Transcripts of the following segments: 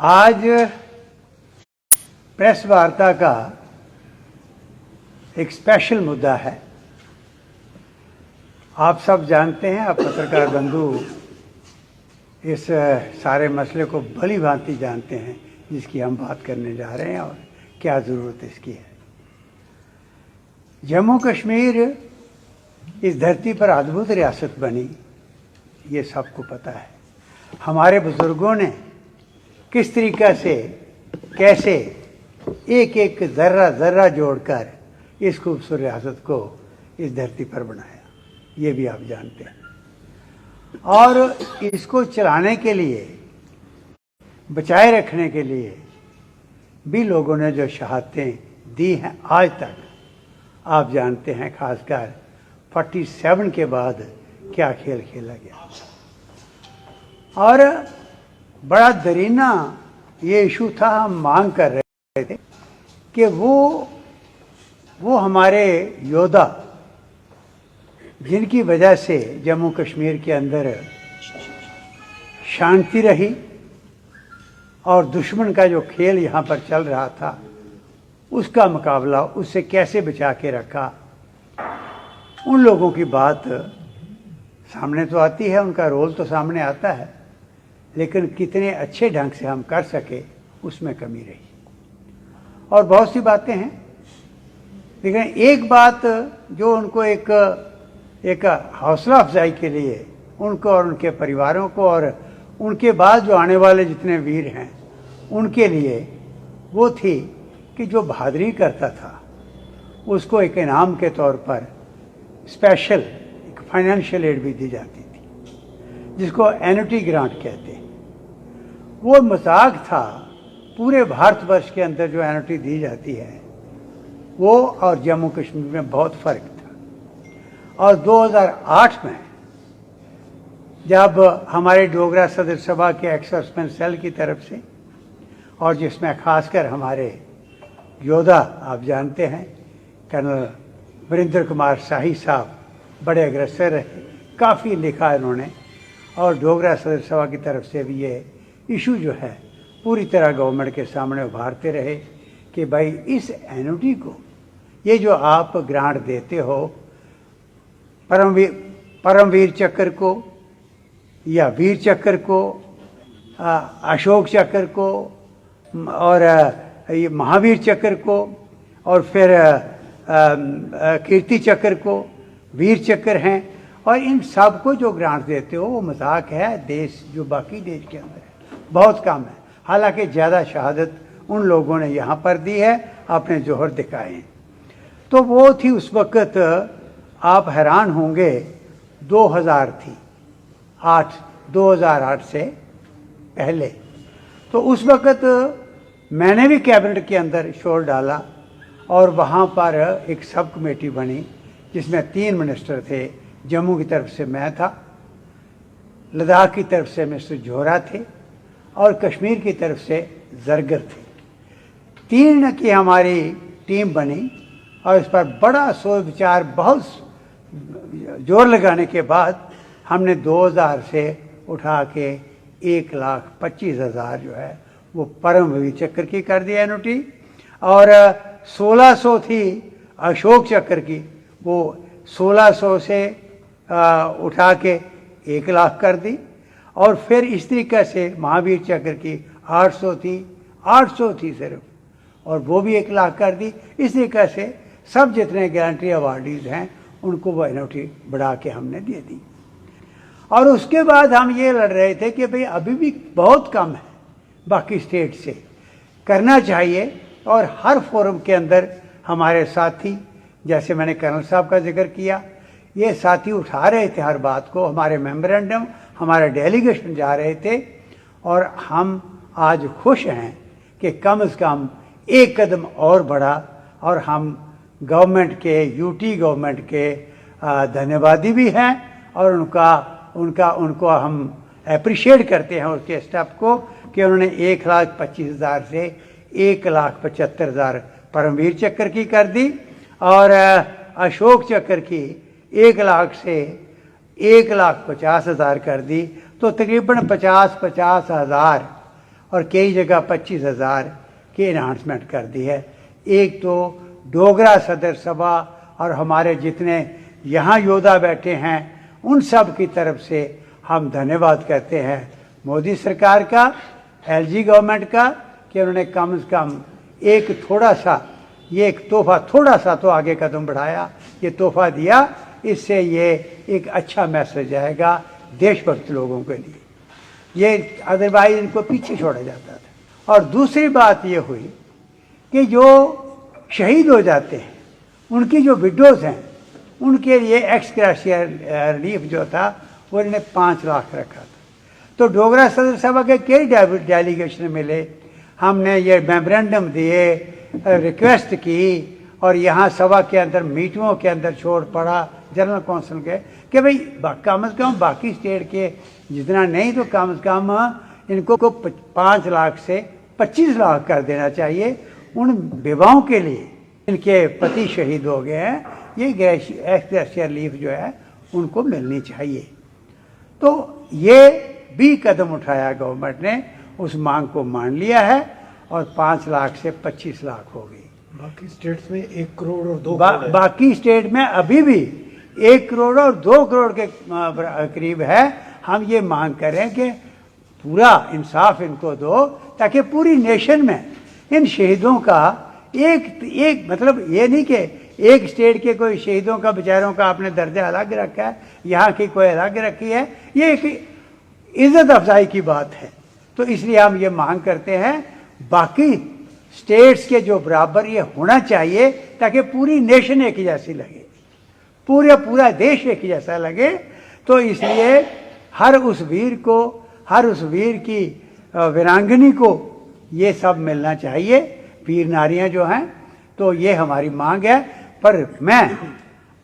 आज प्रेस वार्ता का एक स्पेशल मुद्दा है। आप सब जानते हैं, आप पत्रकार बंधु इस सारे मसले को भली भांति जानते हैं जिसकी हम बात करने जा रहे हैं और क्या ज़रूरत इसकी है। जम्मू कश्मीर इस धरती पर अद्भुत रियासत बनी, ये सबको पता है। हमारे बुजुर्गों ने किस तरीक़ा से कैसे एक एक ज़र्रा जोड़कर इस खूबसूरत रियासत को इस धरती पर बनाया, ये भी आप जानते हैं। और इसको चलाने के लिए, बचाए रखने के लिए भी लोगों ने जो शहादतें दी हैं आज तक, आप जानते हैं। खासकर 47 के बाद क्या खेल खेला गया। और बड़ा दरीना ये इशू था। हम मांग कर रहे थे कि वो हमारे योद्धा जिनकी वजह से जम्मू कश्मीर के अंदर शांति रही और दुश्मन का जो खेल यहाँ पर चल रहा था उसका मुकाबला, उससे कैसे बचा के रखा, उन लोगों की बात सामने तो आती है, उनका रोल तो सामने आता है, लेकिन कितने अच्छे ढंग से हम कर सके उसमें कमी रही। और बहुत सी बातें हैं, लेकिन एक बात जो उनको एक हौसला अफजाई के लिए उनको और उनके परिवारों को और उनके बाद जो आने वाले जितने वीर हैं उनके लिए वो थी कि जो बहादुरी करता था उसको एक इनाम के तौर पर स्पेशल एक फाइनेंशियल एड भी दी जाती थी, जिसको एन्युटी ग्रांट कहते हैं। वो मजाक था। पूरे भारतवर्ष के अंदर जो एन्युटी दी जाती है वो और जम्मू कश्मीर में बहुत फ़र्क था। और 2008 में जब हमारे डोगरा सदर सभा के एक्स-सर्विसमैन सेल की तरफ से, और जिसमें खासकर हमारे योद्धा आप जानते हैं कर्नल वीरेंद्र कुमार शाही साहब बड़े अग्रसर रहे, काफ़ी लिखा इन्होंने, और डोगरा सदर सभा की तरफ से भी ये इशू जो है पूरी तरह गवर्नमेंट के सामने उभारते रहे कि भाई इस एन्युटी को, ये जो आप ग्रांट देते हो परमवीर चक्र को या वीर चक्र को, अशोक चक्र को और ये महावीर चक्र को, और फिर कीर्ति चक्र को, वीर चक्र हैं, और इन सब को जो ग्रांट देते हो वो मजाक है। देश जो बाकी देश के अंदर है बहुत कम है। हालांकि ज़्यादा शहादत उन लोगों ने यहाँ पर दी है, अपने जोहर दिखाए हैं। तो वो थी उस वक़्त, आप हैरान होंगे, 2000 थी, 2008 से पहले। तो उस वक़्त मैंने भी कैबिनेट के अंदर शोर डाला और वहाँ पर एक सब कमेटी बनी जिसमें 3 मिनिस्टर थे। जम्मू की तरफ से मैं था, लद्दाख की तरफ से मिस्टर जोहरा थे और कश्मीर की तरफ से जरगर थे। 3 की हमारी टीम बनी और इस पर बड़ा सोच विचार, बहुत जोर लगाने के बाद हमने 2000 से उठा के 1,25,000 जो है वो परमवीर चक्र की कर दी एन्युटी, और 1600 थी अशोक चक्र की, वो 1600 से उठा के 1 लाख कर दी। और फिर इस तरीके से महावीर चक्र की 800 थी सिर्फ, और वो भी 1 लाख कर दी। इस तरीके से सब जितने गारंटी अवार्डीज हैं उनको वो एन्युटी बढ़ा के हमने दे दी। और उसके बाद हम ये लड़ रहे थे कि भाई अभी भी बहुत कम है, बाकी स्टेट से करना चाहिए। और हर फोरम के अंदर हमारे साथी, जैसे मैंने कर्नल साहब का जिक्र किया, ये साथी उठा रहे थे हर बात को। हमारे मेमोरेंडम, हमारे डेलीगेशन जा रहे थे, और हम आज खुश हैं कि कम से कम एक कदम और बढ़ा। और हम गवर्नमेंट के, यूटी गवर्नमेंट के धन्यवादी भी हैं, और उनको हम अप्रिशिएट करते हैं उसके स्टेप को कि उन्होंने 1,25,000 से 1,75,000 परमवीर चक्र की कर दी, और अशोक चक्र की 1 लाख से 1,50,000 कर दी। तो तकरीबन 50,000 और कई जगह 25,000 की इन्हांसमेंट कर दी है। एक तो डोगरा सदर सभा और हमारे जितने यहाँ योद्धा बैठे हैं उन सब की तरफ से हम धन्यवाद करते हैं मोदी सरकार का, एलजी गवर्नमेंट का, कि उन्होंने कम से कम एक थोड़ा सा, ये एक तोहफा, थोड़ा सा तो आगे कदम बढ़ाया, ये तोहफा दिया। इससे ये एक अच्छा मैसेज आएगा देशभक्त लोगों के लिए, ये अदरवाइज इनको पीछे छोड़ा जाता था। और दूसरी बात ये हुई कि जो शहीद हो जाते हैं उनकी जो विडोज़ हैं उनके लिए एक्स ग्रेशिया रिलीफ जो था वो इन्हें 5 लाख रखा था। तो डोगरा सदर सभा के कई डेलीगेशन मिले, हमने ये मेमोरेंडम दिए, रिक्वेस्ट की, और यहाँ सभा के अंदर मीटिंगों के अंदर छोड़ पड़ा जनरल कौंसिल के कि भाई कम से कम बाकी स्टेट के जितना नहीं तो कम से कम इनको 5 लाख से 25 लाख कर देना चाहिए उन विधवाओं के लिए इनके पति शहीद हो गए हैं। ये एक्स रिलीफ जो है उनको मिलनी चाहिए। तो ये भी कदम उठाया गवर्नमेंट ने, उस मांग को मान लिया है और 5 लाख से 25 लाख हो गई। बाकी स्टेट्स में 1 करोड़ और 2 करोड़ बाकी स्टेट में अभी भी 1 करोड़ और 2 करोड़ के करीब है। हम ये मांग करें कि पूरा इंसाफ इनको दो ताकि पूरी नेशन में इन शहीदों का एक मतलब ये नहीं कि एक स्टेट के कोई शहीदों का बेचारों का आपने दर्जा अलग रखा है, यहाँ की कोई अलग रखी है, ये एक इज्जत अफजाई की बात है। तो इसलिए हम ये मांग करते हैं बाकी स्टेट्स के जो बराबर ये होना चाहिए ताकि पूरी नेशन एक जैसी लगे, पूरा देश एक जैसा लगे। तो इसलिए हर उस वीर की वीरांगनी को ये सब मिलना चाहिए, वीर नारियां जो हैं। तो ये हमारी मांग है। पर मैं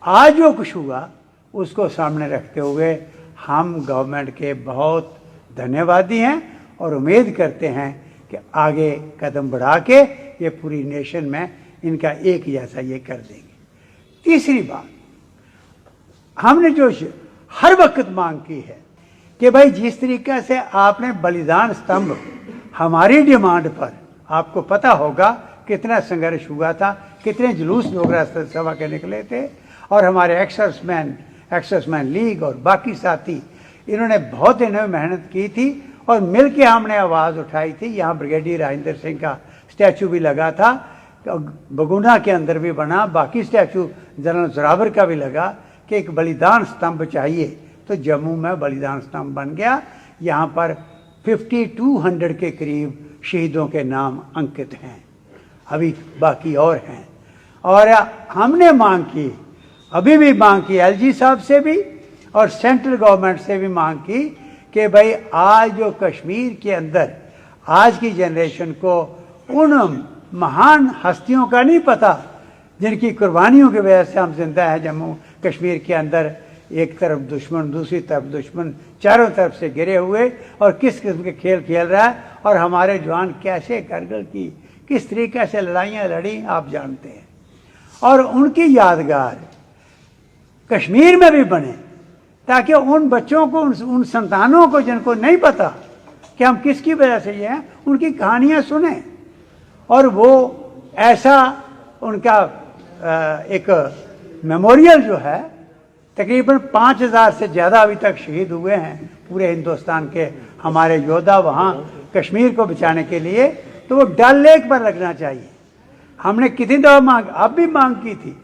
आज जो कुछ हुआ उसको सामने रखते हुए हम गवर्नमेंट के बहुत धन्यवादी हैं और उम्मीद करते हैं कि आगे कदम बढ़ा के ये पूरी नेशन में इनका एक जैसा ये कर देंगे। तीसरी बात, हमने जो हर वक्त मांग की है कि भाई जिस तरीके से आपने बलिदान स्तंभ हमारी डिमांड पर, आपको पता होगा कितना संघर्ष हुआ था, कितने जुलूस डोगरा सभा के निकले थे, और हमारे एक्सर्समैन लीग और बाकी साथी इन्होंने बहुत इन्होंने मेहनत की थी और मिल के हमने आवाज़ उठाई थी। यहाँ ब्रिगेडियर राजेंद्र सिंह का स्टैचू भी लगा था, बगुना के अंदर भी बना, बाकी स्टैचू जनरल जोरावर का भी लगा कि एक बलिदान स्तंभ चाहिए। तो जम्मू में बलिदान स्तंभ बन गया। यहाँ पर 5200 के करीब शहीदों के नाम अंकित हैं, अभी बाकी और हैं। और हमने मांग की, अभी भी मांग की, एलजी साहब से भी और सेंट्रल गवर्नमेंट से भी मांग की कि भाई आज जो कश्मीर के अंदर आज की जनरेशन को उन महान हस्तियों का नहीं पता जिनकी कुर्बानियों की वजह से हम जिंदा हैं जम्मू कश्मीर के अंदर। एक तरफ दुश्मन, दूसरी तरफ दुश्मन, चारों तरफ से घिरे हुए, और किस किस्म के खेल खेल रहा है, और हमारे जवान कैसे करगिल की किस तरीके से लड़ाइयाँ लड़ी आप जानते हैं। और उनकी यादगार कश्मीर में भी बने ताकि उन बच्चों को, उन संतानों को जिनको नहीं पता कि हम किसकी वजह से ये हैं, उनकी कहानियाँ सुने। और वो ऐसा उनका एक मेमोरियल जो है, तकरीबन 5000 से ज़्यादा अभी तक शहीद हुए हैं पूरे हिंदुस्तान के हमारे योद्धा वहाँ कश्मीर को बचाने के लिए, तो वो डल लेक पर लगना चाहिए। हमने कितनी दफ़ा मांग, अब भी मांग की थी।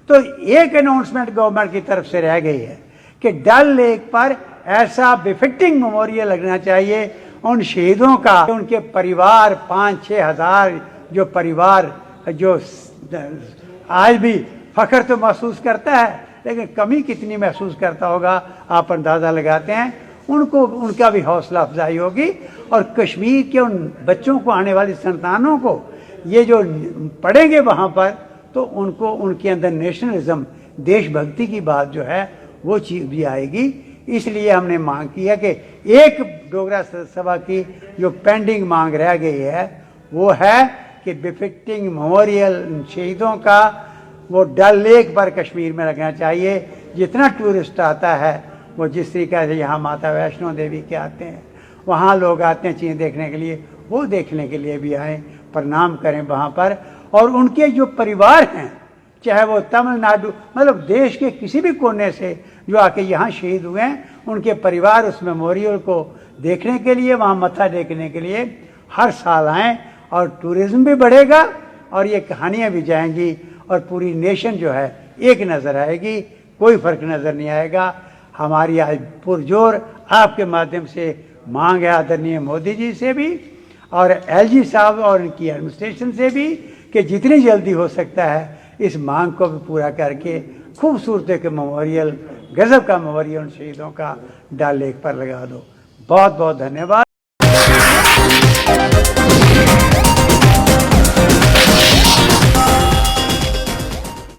तो एक अनाउंसमेंट गवर्नमेंट की तरफ से रह गई है कि डल लेक पर ऐसा बिफिटिंग मेमोरियल लगना चाहिए उन शहीदों का, उनके परिवार 5-6 हज़ार जो परिवार जो आज भी फख्र तो महसूस करता है लेकिन कमी कितनी महसूस करता होगा आप अंदाज़ा लगाते हैं। उनको, उनका भी हौसला अफजाई होगी और कश्मीर के उन बच्चों को, आने वाली संतानों को ये जो पढ़ेंगे वहाँ पर, तो उनको उनके अंदर नेशनलिज्म, देशभक्ति की बात जो है वो चीज़ भी आएगी। इसलिए हमने मांग की है कि एक डोगरा सभा की जो पेंडिंग मांग रह गई है वो है कि बिफिटिंग मेमोरियल शहीदों का वो डल लेक पर कश्मीर में लगना चाहिए। जितना टूरिस्ट आता है वो जिस तरीके से यहाँ माता वैष्णो देवी के आते हैं, वहाँ लोग आते हैं चीज़ देखने के लिए, वो देखने के लिए भी आए, प्रणाम करें वहाँ पर। और उनके जो परिवार हैं, चाहे वो तमिलनाडु, मतलब देश के किसी भी कोने से जो आके यहाँ शहीद हुए हैं, उनके परिवार उस मेमोरियल को देखने के लिए, वहाँ मत्था टेकने के लिए हर साल आएँ। और टूरिज्म भी बढ़ेगा और ये कहानियाँ भी जाएंगी और पूरी नेशन जो है एक नज़र आएगी, कोई फर्क नज़र नहीं आएगा। हमारी आज पुरजोर आपके माध्यम से मांग है आदरणीय मोदी जी से भी और एलजी साहब और इनकी एडमिनिस्ट्रेशन से भी कि जितनी जल्दी हो सकता है इस मांग को भी पूरा करके खूबसूरत एक मेमोरियल, गजब का मेमोरियल शहीदों का डल लेक पर लगा दो। बहुत बहुत धन्यवाद।